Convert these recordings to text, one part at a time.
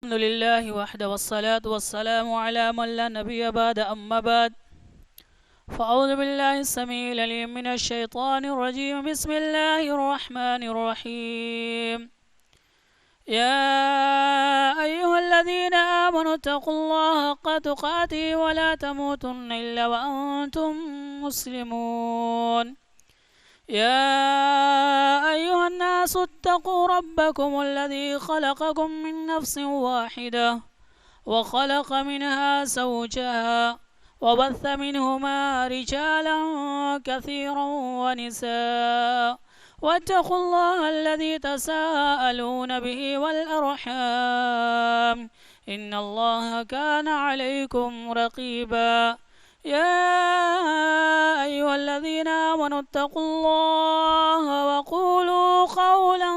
الحمد لله وحده والصلاة والسلام على من لا نبي بعد أما بعد فأعوذ بالله السميع العليم من الشيطان الرجيم بسم الله الرحمن الرحيم يا أيها الذين آمنوا اتقوا الله حق تقاته ولا تموتن إلا وأنتم مسلمون يا أيها الناس اتقوا ربكم الذي خلقكم من نفس واحدة وخلق منها زوجها وبث منهما رجالا كثيرا ونساء واتقوا الله الذي تساءلون به والأرحام إن الله كان عليكم رقيبا يا أيها الذين آمنوا اتقوا الله وقولوا قولا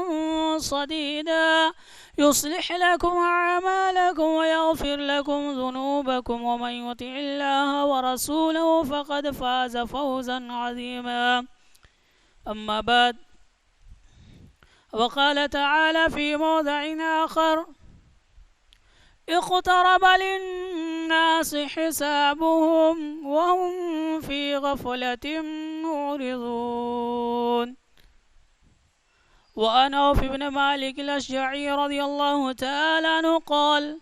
سديدا يصلح لكم أعمالكم ويغفر لكم ذنوبكم ومن يطع الله ورسوله فقد فاز فوزا عظيما أما بعد وقال تعالى في موضع آخر اقترب للناس حسابهم وهم في غفلة معرضون وعن عوف بن مالك الأشجعي رضي الله تعالى عنه قال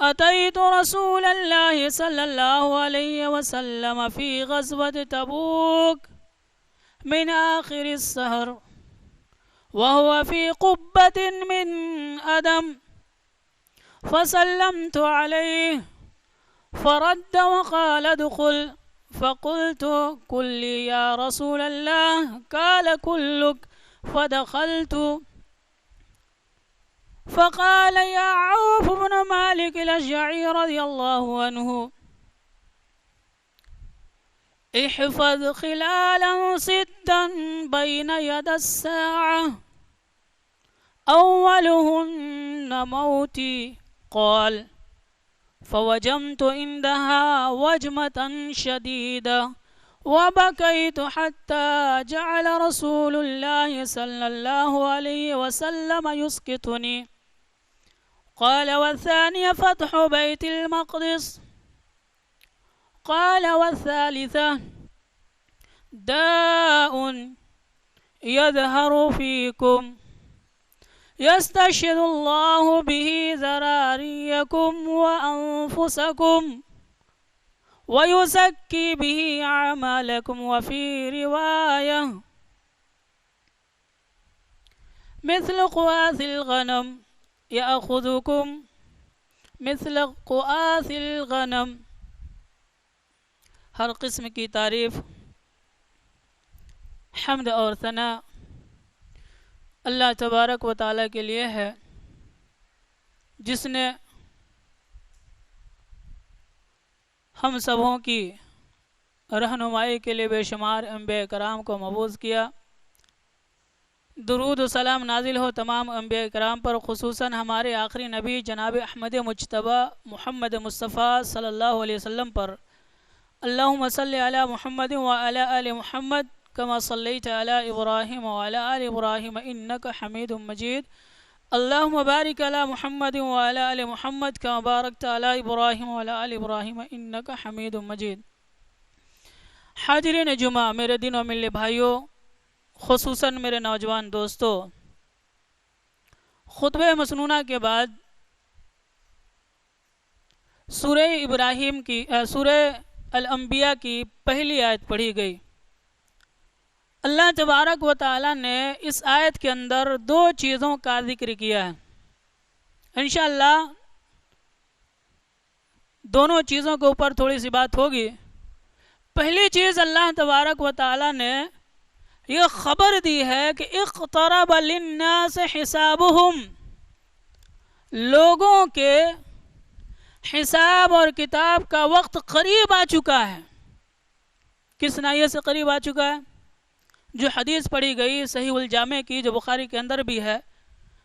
أتيت رسول الله صلى الله عليه وسلم في غزوة تبوك من آخر السهر وهو في قبة من أدم فسلمت عليه فرد وقال ادخل فقلت قل لي يا رسول الله قال كلك فدخلت فقال يا عوف بن مالك الأشجعي رضي الله عنه احفظ خلالا ستا بين يد الساعة أولهن موتي قال فوجمت عندها وجمة شديدة وبكيت حتى جعل رسول الله صلى الله عليه وسلم يسكتني قال والثانية فتح بيت المقدس قال والثالثة داء يظهر فيكم يستشهد الله به ذراريكم وأنفسكم ويزكي به أعمالكم وفي رواية مثل قواث الغنم يأخذكم مثل قواث الغنم. ہر قسم کی تعریف حمد اور ثنا اللہ تبارک و تعالیٰ کے لیے ہے جس نے ہم سبوں کی رہنمائی کے لیے بے شمار انبیاء کرام کو مبعوث کیا. درود و سلام نازل ہو تمام انبیاء کرام پر، خصوصاً ہمارے آخری نبی جناب احمد مجتبی محمد مصطفیٰ صلی اللہ علیہ وسلم پر. اللہم صلی علی محمد وعلی آل محمد کما صلیت علی ابراہیم وعلی آل ابراہیم انکا حمید مجید. اللہم بارک علی محمد وعلی آل محمد کما بارکت علی ابراہیم وعلی آل ابراہیم انکا حمید مجید. حاضرین جمعہ، میرے دین و ملے بھائیوں، خصوصاً میرے نوجوان دوستو، خطبہ مسنونہ کے بعد سورہ ابراہیم کی سورہ الانبیاء کی پہلی آیت پڑھی گئی. اللہ تبارک و تعالی نے اس آیت کے اندر دو چیزوں کا ذکر کیا ہے. انشاءاللہ دونوں چیزوں کے اوپر تھوڑی سی بات ہوگی. پہلی چیز اللہ تبارک و تعالی نے یہ خبر دی ہے کہ اقترب للناس حسابهم، لوگوں کے حساب اور کتاب کا وقت قریب آ چکا ہے. کس ناحیے سے قریب آ چکا ہے؟ جو حدیث پڑھی گئی صحیح الجامع کی، جو بخاری کے اندر بھی ہے.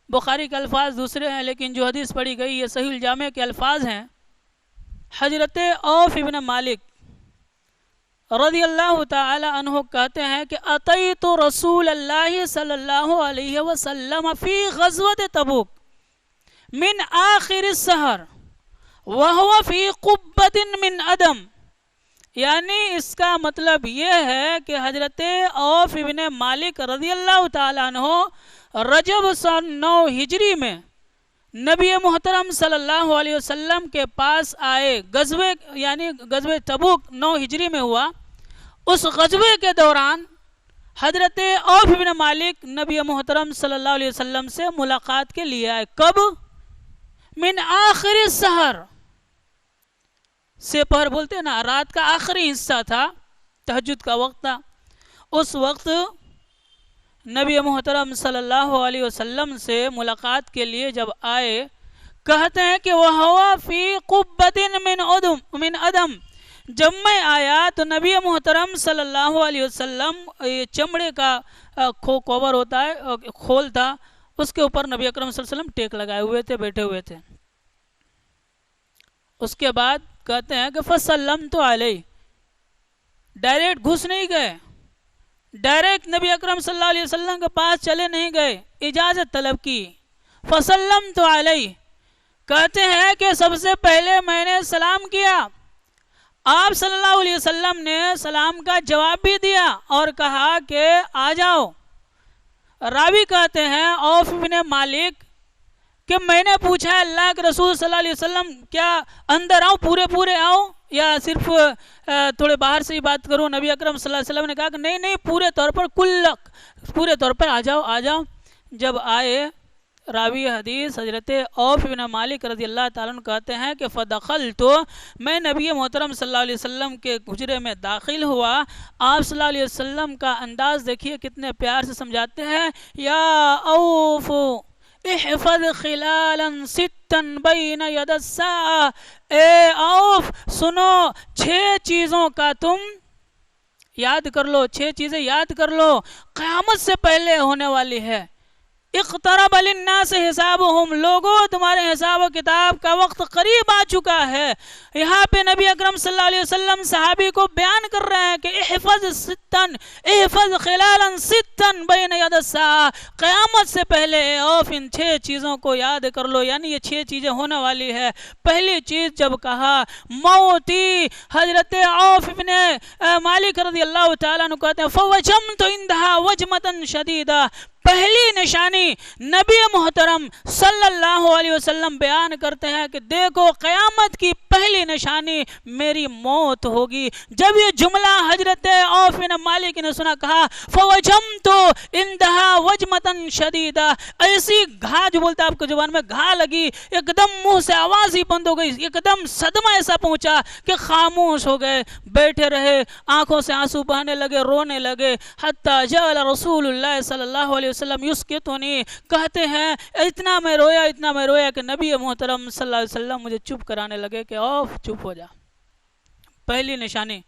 بخاری کے الفاظ دوسرے ہیں لیکن جو حدیث پڑھی گئی یہ صحیح الجامع کے الفاظ ہیں. حضرت عوف بن مالک رضی اللہ تعالی عنہ کہتے ہیں کہ اتیت رسول اللہ صلی اللہ علیہ وسلم فی غزوۃ تبوک، من آخر السحر وهو فی قبۃ من عدم، یعنی اس کا مطلب یہ ہے کہ حضرت عوف ابن مالک رضی اللہ تعالیٰ عنہ رجب سن 9 ہجری میں نبی محترم صلی اللہ علیہ وسلم کے پاس آئے، غزوے یعنی غزوہ تبوک 9 ہجری میں ہوا، اس غزوے کے دوران حضرت عوف بن مالک نبی محترم صلی اللہ علیہ وسلم سے ملاقات کے لیے آئے۔ کب؟ من آخر السحر، سپہر بولتے ہیں نا، رات کا آخری حصہ تھا، تہجد کا وقت تھا، اس وقت نبی محترم صلی اللہ علیہ وسلم سے ملاقات کے لیے جب آئے، کہتے ہیں کہ وَهُوَ فِي قُبَّةٍ من عدم، جب میں آیا تو نبی محترم صلی اللہ علیہ وسلم یہ چمڑے کا کوور ہوتا ہے، کھول تھا، اس کے اوپر نبی اکرم صلی اللہ علیہ وسلم ٹیک لگائے ہوئے تھے، بیٹھے ہوئے تھے۔ اس کے بعد کہتے ہیں کہ فَسَلَّمْتُ عَلَيْهِ، ڈائریکٹ گھس نہیں گئے، ڈائریکٹ نبی اکرم صلی اللہ علیہ وسلم کے پاس چلے نہیں گئے، اجازت طلب کی۔ فَسَلَّمْتُ عَلَيْهِ، کہتے ہیں کہ سب سے پہلے میں نے سلام کیا، آپ صلی اللہ علیہ وسلم نے سلام کا جواب بھی دیا اور کہا کہ آ جاؤ۔ راوی کہتے ہیں عوف بن مالک کہ میں نے پوچھا اللہ کے رسول صلی اللہ علیہ وسلم کیا اندر آؤں، پورے آؤں یا صرف تھوڑے باہر سے ہی بات کروں؟ نبی اکرم صلی اللہ علیہ وسلم نے کہا کہ نہیں پورے طور پر پورے طور پر آ جاؤ۔ جب آئے، راوی حدیث حضرت عوف بن مالک رضی اللہ تعالیٰ عنہ کہتے ہیں کہ فدخلت، میں نبی محترم صلی اللہ علیہ وسلم کے حجرے میں داخل ہوا۔ آپ صلی اللہ علیہ وسلم کا انداز دیکھیے کتنے پیار سے سمجھاتے ہیں، یا عوف احفظ خلالا ستا بین ید الساعہ، اے عوف سنو 6 چیزوں کا تم یاد کر لو، 6 چیزیں یاد کر لو، قیامت سے پہلے ہونے والی ہے۔ اقترب للناس حسابهم، لوگوں تمہارے حساب و کتاب کا وقت قریب آ چکا ہے۔ یہاں پہ نبی اکرم صلی اللہ علیہ وسلم صحابی کو بیان کر رہے ہیں کہ احفظ خلالا ستا بین ید الساعہ، قیامت سے پہلے عوف ان 6 چیزوں کو یاد کر لو، یعنی یہ 6 چیزیں ہونے والی ہے۔ پہلی چیز جب کہا موتی، حضرت عوف بن مالک رضی اللہ تعالیٰ عنہ کہتے ہیں فوجمت عندها وجمتا شدیدہ، پہلی نشانی نبی محترم صلی اللہ علیہ وسلم بیان کرتے ہیں کہ دیکھو قیامت کی پہلی نشانی میری موت ہوگی۔ جب یہ جملہ حضرت عوف بن مالک نے سنا، کہا فوجمت عندها وجمتا شدیدہ، ایسی گھا جو بولتا ہے آپ کو زبان میں گھا لگی، ایک دم منہ سے آواز ہی بند ہو گئی، ایک دم صدمہ ایسا پہنچا کہ خاموش ہو گئے، بیٹھے رہے، آنکھوں سے آنسو بہنے لگے، رونے لگے۔ حتی جعل رسول اللہ صلی اللہ علیہ وسلم یسکتنی، کہتے ہیں اتنا میں رویا کہ نبی محترم صلی اللہ علیہ وسلم مجھے چپ کرانے لگے کہ عوف چپ ہو جا۔ پہلی نشانی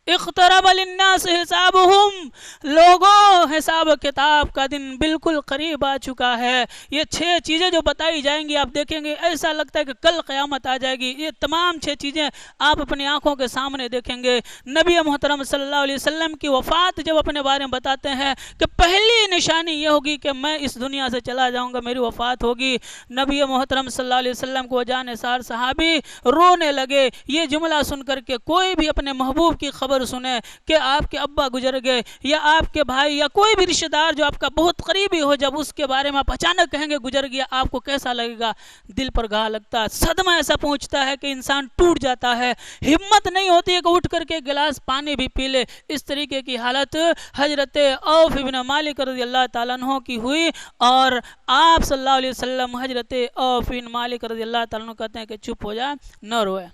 اقترب للناس حسابهم، لوگوں حساب و کتاب کا دن بالکل قریب آ چکا ہے۔ یہ 6 چیزیں جو بتائی جائیں گی آپ دیکھیں گے ایسا لگتا ہے کہ کل قیامت آ جائے گی۔ یہ تمام 6 چیزیں آپ اپنی آنکھوں کے سامنے دیکھیں گے۔ نبی محترم صلی اللہ علیہ وسلم کی وفات جب اپنے بارے میں بتاتے ہیں کہ پہلی نشانی یہ ہوگی کہ میں اس دنیا سے چلا جاؤں گا، میری وفات ہوگی، نبی محترم صلی اللہ علیہ وسلم کو جانے سار صحابی رونے لگے۔ یہ جملہ سن کر کے کوئی بھی اپنے محبوب کی خبر سنے کہ آپ کے ابا گزر گئے یا آپ کے بھائی یا کوئی بھی رشتہ دار جو آپ کا بہت قریبی ہو، جب اس کے بارے میں آپ اچانک کہیں گے گزر گیا، آپ کو کیسا لگے گا؟ دل پر گھا لگتا ہے، صدمہ ایسا پہنچتا ہے کہ انسان ٹوٹ جاتا ہے، ہمت نہیں ہوتی ہے کہ اٹھ کر کے گلاس پانی بھی پی لے۔ اس طریقے کی حالت حضرت عوف بن مالک رضی اللہ تعالیٰ عنہ کی ہوئی، اور آپ صلی اللہ علیہ وسلم حضرت عوف بن مالک رضی اللہ تعالیٰ عنہ کہتے ہیں کہ چپ ہو جا، نہ روئے۔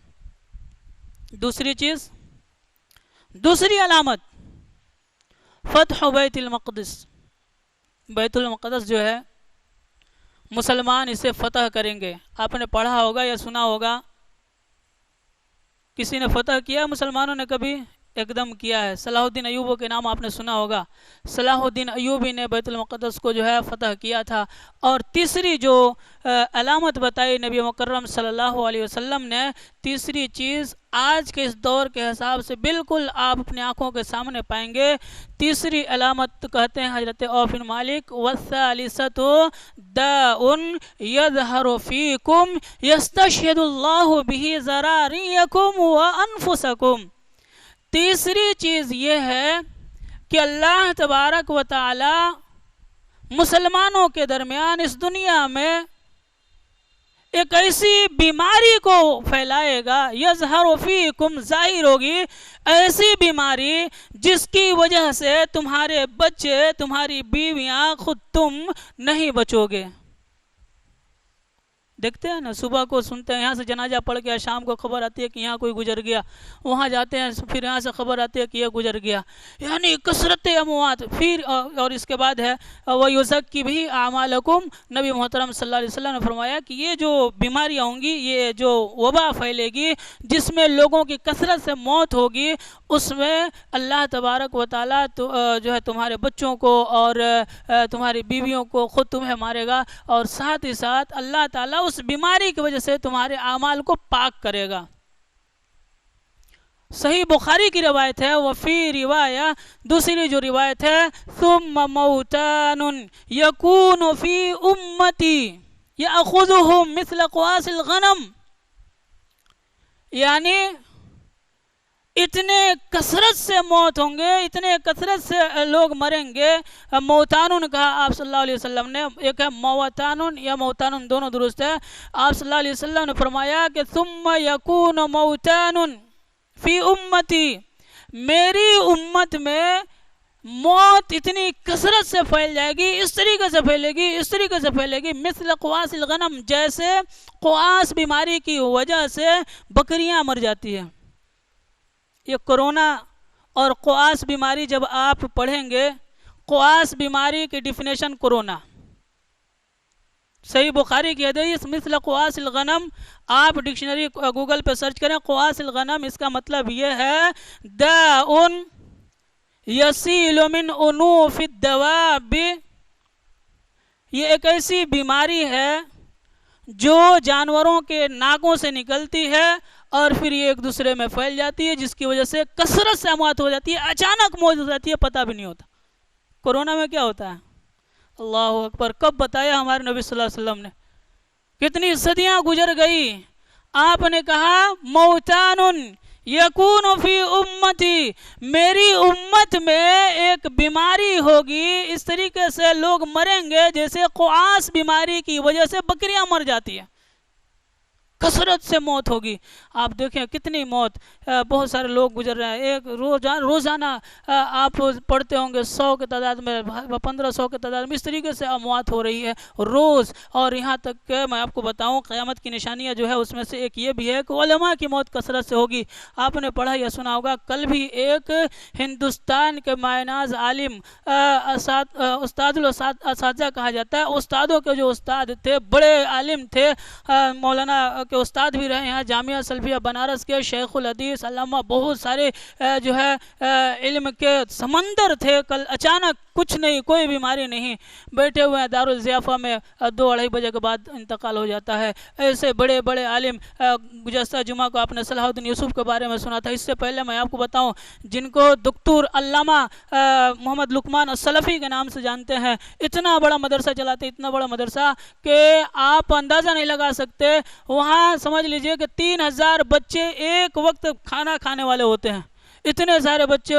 دوسری چیز، دوسری علامت فتح بیت المقدس، بیت المقدس جو ہے مسلمان اسے فتح کریں گے۔ آپ نے پڑھا ہوگا یا سنا ہوگا، کسی نے فتح کیا مسلمانوں نے کبھی؟ एकदम किया है। सलाहुद्दीन अयूबी के नाम आपने सुना होगा। सलाहुद्दीन अयूबी ने बैतुल मुक़द्दस को जो है फ़तह किया था। और तीसरी जो अलामत बताई नबी मुकर्रम सल्लल्लाहु अलैहि वसल्लम ने, तीसरी चीज़ आज के इस दौर के हिसाब से बिल्कुल आप अपनी आँखों के सामने पाएंगे। तीसरी अलामत कहते हैं हज़रत औफ़ बिन मालिक, वस्सालिसतु दाउन यज़हरु फ़ीकुम यस्तशहिदुल्लाहु बिही ज़रारियकुम व अनफुसकुम। तीसरी चीज़ ये है कि अल्लाह तबारक व तआला मुसलमानों के दरमियान इस दुनिया में एक ऐसी बीमारी को फैलाएगा, यज़हरु फ़ीकुम, ज़ाहिर होगी ऐसी बीमारी जिसकी वजह से तुम्हारे बच्चे, तुम्हारी बीवियां, खुद तुम नहीं बचोगे। देखते हैं ना, सुबह को सुनते हैं यहाँ से जनाजा पड़ गया, शाम को खबर आती है कि यहाँ कोई गुजर गया, वहाँ जाते हैं फिर यहाँ से खबर आती है कि यह गुजर गया, यानी कसरत अमवात। फिर और इसके बाद है वयुज़क्की भी आमालकुम। नबी मोहतरम सल्लल्लाहु अलैहि वसल्लम ने फरमाया कि ये जो बीमारियाँ होंगी, ये जो वबा फैलेगी जिसमें लोगों की कसरत से मौत होगी, उसमें अल्लाह तबारक व तआला जो है तुम्हारे बच्चों को और तुम्हारी बीवियों को, खुद तुम्हें मारेगा, और साथ ही साथ अल्लाह ताला उस बीमारी की वजह से तुम्हारे आमाल को पाक करेगा। सही बुखारी की रिवायत है। वफ़ी रिवाया, दूसरी जो रिवायत है, सुम्मा मौतानुन यकूनु फ़ी उम्मती यअख़ुज़ुहुम मिस्ल क़वासिल गनम, यानी इतने कसरत से मौत होंगे, इतने कसरत से लोग मरेंगे। मौतानुन कहा आप सल्लल्लाहु अलैहि वसल्लम ने, एक है मौतानुन या मौतानुन, दोनों दुरुस्त है। आप सल्लल्लाहु अलैहि वसल्लम ने फरमाया कि सुम्मा यकूनु मौतानुन फ़ी उम्मती, मेरी उम्मत में मौत इतनी कसरत से फैल जाएगी, इस तरीके से फैलेगी, इस तरीके से फैलेगी, मिस्ल क़वासिल गनम, जैसे क़वास बीमारी की वजह से बकरियां मर जाती हैं। ये कोरोना और क़वास बीमारी जब आप पढ़ेंगे, क़वास बीमारी की डिफिनेशन कोरोना, सही बुखारी की हदीस मिस्ल क़वासिल गनम, आप डिक्शनरी गूगल पे सर्च करें क़वासिल गनम, इसका मतलब ये है दाउन यसीलु मिन उनूफिद दवाब, ये एक ऐसी बीमारी है जो जानवरों के नाकों से निकलती है और फिर ये एक दूसरे में फैल जाती है, जिसकी वजह से कसरत से मौत हो जाती है, अचानक मौत हो जाती है, पता भी नहीं होता। कोरोना में क्या होता है? अल्लाह अकबर, कब बताया हमारे नबी सल्लल्लाहु अलैहि वसल्लम ने? कितनी सदियां गुजर गई, आपने कहा मौतानुन यकूनु फी उम्मती, मेरी उम्मत में एक बीमारी होगी, इस तरीके से लोग मरेंगे जैसे क़वास बीमारी की वजह से बकरियां मर जाती है, कसरत से मौत होगी। आप देखें कितनी मौत, बहुत सारे लोग गुजर रहे हैं। एक रोज़ाना आप पढ़ते होंगे 100 के तादाद में, 1500 के तादाद में इस तरीके से अमवात हो रही है रोज़। और यहाँ तक कि मैं आपको बताऊँ, क़यामत की निशानियाँ जो है उसमें से एक ये भी है कि उलमा की मौत कसरत से होगी। आपने पढ़ा या सुना होगा, कल भी एक हिंदुस्तान के मायनाज आलिम, उस्तादुल असातिज़ा कहा जाता है, उस्तादों के जो उस्ताद थे, बड़े आलिम थे, मौलाना के उस्ताद भी रहे हैं, जामिया सल्फिया बनारस के शेखुल हदीस अल्लामा, बहुत सारे जो है इल्म के समंदर थे। कल अचानक कुछ नहीं, कोई बीमारी नहीं, बैठे हुए हैं दारुल ज़ियाफ़ा में, 2-2:30 बजे के बाद इंतकाल हो जाता है। ऐसे बड़े बड़े आलिम, गुज़श्ता जुमा को आपने सलाहुद्दीन यूसुफ के बारे में सुना था। इससे पहले मैं आपको बताऊं, जिनको दुक्तूर अल्लामा मोहम्मद लुकमान अस्सलफ़ी के नाम से जानते हैं, इतना बड़ा मदरसा चलाते, इतना बड़ा मदरसा कि आप अंदाज़ा नहीं लगा सकते। वहाँ समझ लीजिए कि 3000 बच्चे एक वक्त खाना खाने वाले होते हैं, इतने सारे बच्चे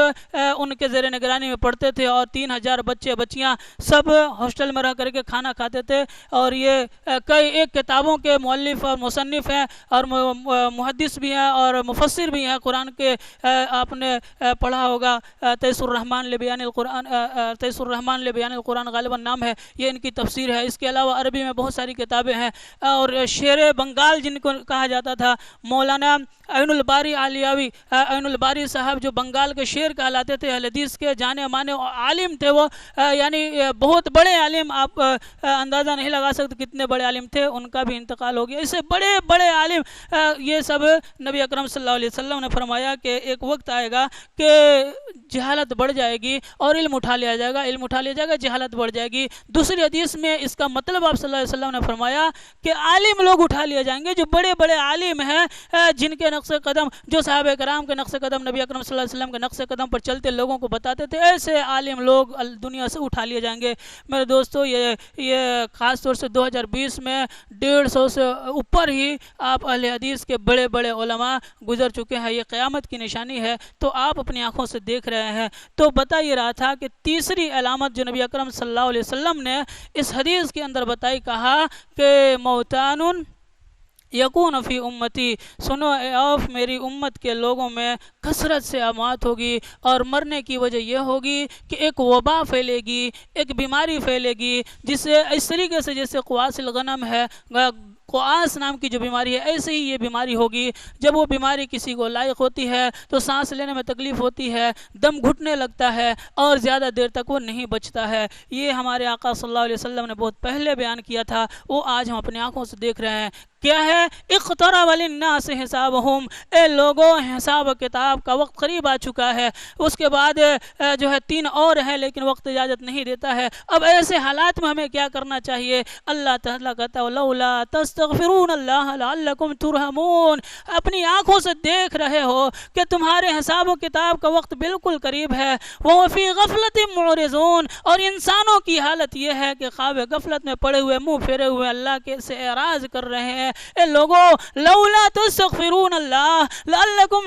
उनके ज़ेर निगरानी में पढ़ते थे, और 3000 बच्चे बच्चियां सब हॉस्टल में रह करके खाना खाते थे। और ये कई एक किताबों के मुअल्लिफ़ और मुसन्निफ़ हैं, और मुहद्दिस भी हैं और मुफस्सिर भी हैं। कुरान के आपने पढ़ा होगा, तैसुर रहमान ले बयानिल कुरान, तैसुर रहमान ले बयानिल कुरान गालिबन नाम है, ये इनकी तफसीर है। इसके अलावा अरबी में बहुत सारी किताबें हैं। और शेर बंगाल जिनको कहा जाता था, मौलाना ऐनुल बारी आलियावी, ऐनुल बारी साहब साहब जो बंगाल के शेर कहलाते थे, अहले हदीस के जाने माने आलिम थे वो, यानी बहुत बड़े आलिम, आप अंदाज़ा नहीं लगा सकते कितने बड़े आलिम थे, उनका भी इंतकाल हो गया। इससे बड़े बड़े आलिम, ये सब नबी अकरम सल्लल्लाहु अलैहि वसल्लम ने फरमाया कि एक वक्त आएगा कि जहालत बढ़ जाएगी और इल्म उठा लिया जाएगा, इल्म उठा लिया जाएगा, जहालत बढ़ जाएगी। दूसरी हदीस में इसका मतलब आप सल्लल्लाहु अलैहि वसल्लम ने फरमाया कि आलिम लोग उठा लिए जाएंगे, जो बड़े बड़े आलिम हैं, जिनके नक्शे कदम, जो साहबे कराम के नक्शे कदम, नबी अकरम सल्लल्लाहु अलैहि वसल्लम के नक्शे कदम पर चलते लोगों को बताते थे, ऐसे आलिम लोग दुनिया से उठा लिए जाएंगे। मेरे दोस्तों, ये ख़ास तौर से 2020 में 150 से ऊपर ही आप अहले हदीस के बड़े बड़े उलमा गुजर चुके हैं। ये क़यामत की निशानी है, तो आप अपनी आंखों से देख रहे हैं। तो बता ये रहा था कि तीसरी अलामत जो नबी अकरम सल्लल्लाहु अलैहि वसल्लम ने इस हदीस के अंदर बताई, कहा कि मौतानुन यकून फ़ी उम्मती, सुनो औफ, मेरी उम्मत के लोगों में कसरत से अमात होगी, और मरने की वजह यह होगी कि एक वबा फैलेगी, एक बीमारी फैलेगी, जिससे इस तरीके से जैसे क़वासिल गनम है, क़वास नाम की जो बीमारी है, ऐसे ही ये बीमारी होगी। जब वो बीमारी किसी को लायक होती है तो सांस लेने में तकलीफ़ होती है, दम घुटने लगता है और ज़्यादा देर तक वो नहीं बचता है। ये हमारे आका सल्लल्लाहु अलैहि वसल्लम ने बहुत पहले बयान किया था, वो आज हम अपनी आँखों से देख रहे हैं। क्या है? इक़्तरब लिन्नास हिसाबहुम, ए लोगों, हिसाब किताब का वक्त करीब आ चुका है। उसके बाद जो है 3 और हैं, लेकिन वक्त इजाज़त नहीं देता है। अब ऐसे हालात में हमें क्या करना चाहिए? अल्लाह ताला कहता है लौला तस्तग़फिरूनल्लाह लअल्लकुम तुरहमून, अपनी आँखों से देख रहे हो कि तुम्हारे हिसाब किताब का वक्त बिल्कुल करीब है। वह फ़ी गफ़लतिन मुअरिज़ून, और इंसानों की हालत यह है कि ख्वाब गफलत में पड़े हुए, मुँह फेरे हुए अल्लाह के से एराज़ कर रहे हैं। ए लोगों, लौला तस्तग़फिरूनल्लाह लअल्लकुम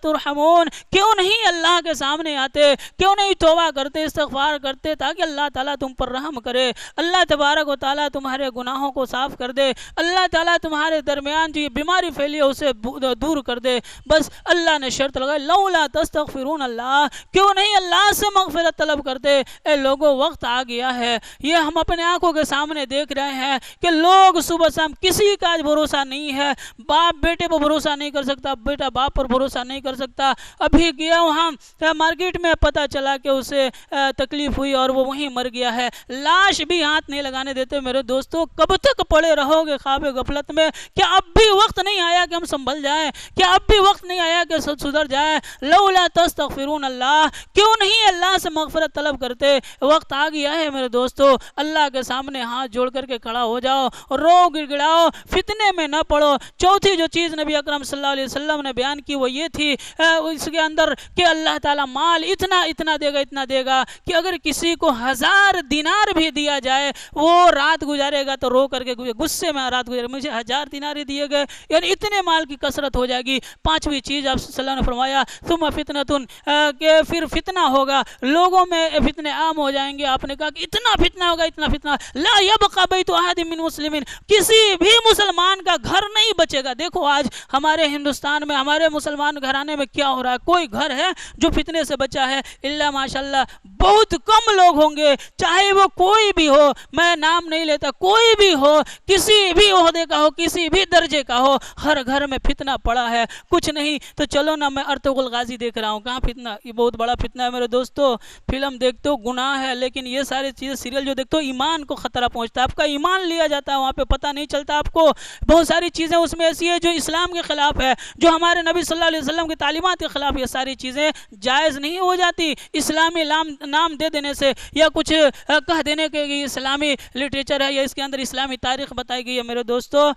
तुरहमून, क्यों नहीं अल्लाह के सामने आते, क्यों नहीं तौबा करते, इस्तिग़फ़ार करते, ताकि अल्लाह ताला तुम पर रहम करे, अल्लाह तबारक व तआला तुम्हारे गुनाहों को साफ़ कर दे, अल्लाह ताला तुम्हारे दरमियान जो ये बीमारी फैली है उसे दूर कर दे। बस अल्लाह ने शर्त लगाई, लौला तस्तग़फिरूनल्लाह, क्यों नहीं अल्लाह से मग़फ़िरत तलब करते। ए लोगों, वक्त आ गया है, ये हम अपने आंखों के सामने देख रहे हैं कि लोग सुबह शाम, किसी का भरोसा नहीं है, बाप बेटे पर भरोसा नहीं कर सकता, बेटा बाप पर भरोसा नहीं कर सकता। अभी गया वहाँ मार्केट में, पता चला कि उसे तकलीफ हुई और वो वहीं मर गया है, लाश भी हाथ नहीं लगाने देते। मेरे दोस्तों, कब तक पड़े रहोगे ख्वाब गफलत में? क्या अब भी वक्त नहीं आया कि हम संभल जाएं? क्या अब भी वक्त नहीं आया कि सुधर जाए? लौला तस्तग़फिरूनल्लाह, क्यों नहीं अल्लाह से मग़फ़िरत तलब करते? वक्त आ गया है मेरे दोस्तों, अल्लाह के सामने हाथ जोड़ करके खड़ा हो जाओ, रो गिड़गिड़ाओ, फितने में न पड़ो। चौथी जो चीज़ नबी अकरम सल्लल्लाहु अलैहि वसल्लम ने बयान की वो ये थी, इसके अंदर कि अल्लाह ताला माल इतना इतना देगा, इतना देगा कि अगर किसी को 1000 दिनार भी दिया जाए, वो रात गुजारेगा तो रो करके गुस्से में रात गुजारेगा, मुझे 1000 दिनार ही दिए गए, यानी इतने माल की कसरत हो जाएगी। पांचवी चीज़ आप सल्लल्लाहु अलैहि वसल्लम ने फरमाया, तुम फितनतुन, कि फिर फितना होगा, लोगों में फितने आम हो जाएंगे। आपने कहा कि इतना फितना होगा, इतना फितना, ला यबक़ा बैतु अहदिन मिन मुस्लिमीन, किसी भी मुसलमान का घर नहीं बचेगा। देखो आज हमारे हिंदुस्तान में, हमारे मुसलमान घराने में क्या हो रहा है, कोई घर है जो फितने से बचा है? इल्ला माशाल्लाह, बहुत कम लोग होंगे, चाहे वो कोई भी हो, मैं नाम नहीं लेता, कोई भी हो, किसी भी ओहदे का हो, किसी भी दर्जे का हो, हर घर में फितना पड़ा है। कुछ नहीं तो चलो ना, मैं अर्तुगरुल गाजी देख रहा हूँ, कहाँ फितना, ये बहुत बड़ा फितना है मेरे दोस्तों। फिल्म देखते हो गुनाह है, लेकिन ये सारी चीज़ें, सीरियल जो देखते हो, ईमान को खतरा पहुँचता है, आपका ईमान लिया जाता है, वहाँ पे पता नहीं चलता आपको। बहुत सारी चीज़ें उसमें ऐसी है जो इस्लाम के ख़िलाफ़ है, जो हमारे नबी सल्लल्लाहु अलैहि वसल्लम की तालीमात के ख़िलाफ़, ये सारी चीज़ें जायज़ नहीं हो जाती। इस्लामी नाम दे देने से या कुछ कह देने के इस्लामी लिटरेचर है या इसके अंदर इस्लामी तारीख़ बताई गई है। मेरे दोस्तों,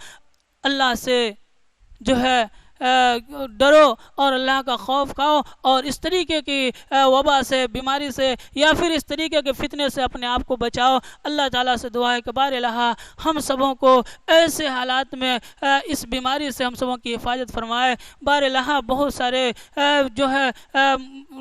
अल्लाह से जो है डरो और अल्लाह का खौफ खाओ, और इस तरीके की वबा से, बीमारी से, या फिर इस तरीके के फितने से अपने आप को बचाओ। अल्लाह ताला से दुआ है कि बार इलाहा हम सबों को ऐसे हालात में इस बीमारी से हम सबों की हिफाजत फरमाए। बार इलाहा बहुत सारे जो है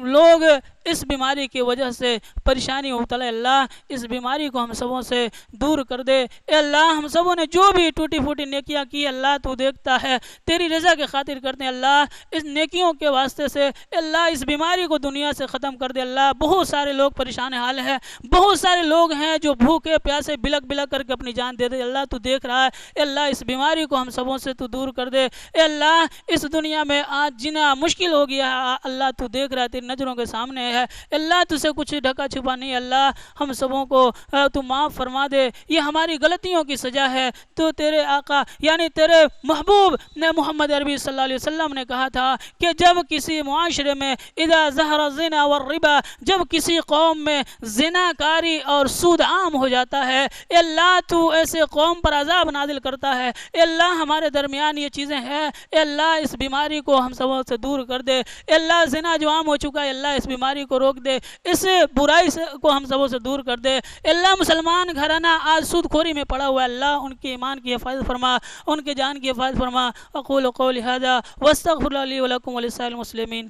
لوگ اس بیماری کی وجہ سے پریشانی مبتلا، اللہ اس بیماری کو ہم سبوں سے دور کر دے۔ اے اللہ ہم سبوں نے جو بھی ٹوٹی پھوٹی نیکیاں کی اللہ تو دیکھتا ہے، تیری رضا کی خاطر کرتے ہیں اللہ اس نیکیوں کے واسطے سے اے اللہ اس بیماری کو دنیا سے ختم کر دے۔ اللہ بہت سارے لوگ پریشان حال ہیں، بہت سارے لوگ ہیں جو بھوکے پیاسے بلک بلک کر کے اپنی جان دے دے، اللہ تو دیکھ رہا ہے۔ اے اللہ اس بیماری کو ہم سبوں سے تو دور کر دے۔ اے اللہ اس دنیا میں آج جینا مشکل ہو گیا ہے، اللہ تو دیکھ رہا ہے، تیری نظروں کے سامنے ہے۔ اللہ تجھ سے کچھ ڈھکا چھپا نہیں، اللہ ہم سبوں کو تو معاف فرما دے، یہ ہماری غلطیوں کی سزا ہے۔ تو تیرے آقا یعنی تیرے محبوب نے محمد عربی صلی اللہ علیہ وسلم نے کہا تھا کہ جب کسی معاشرے میں اذا ظہر الزنا والربا، جب کسی قوم میں زنا کاری اور سود عام ہو جاتا ہے، اے اللہ تو ایسے قوم پر عذاب نازل کرتا ہے۔ اے اللہ ہمارے درمیان یہ چیزیں ہیں، اے اللہ اس بیماری کو ہم سبوں سے دور کر دے۔ اے اللہ زنا جو عام ہو چکا ہے اللہ اس بیماری کو روک دے، اس برائی کو ہم سبوں سے دور کر دے۔ اے اللہ مسلمان گھرانہ آج سود خوری میں پڑا ہوا ہے، اللہ ان کے ایمان کی حفاظت فرما، ان کے جان کی حفاظت فرما۔ اقول قولی ھذا واستغفر اللہ لی ولکم ولسائر المسلمین۔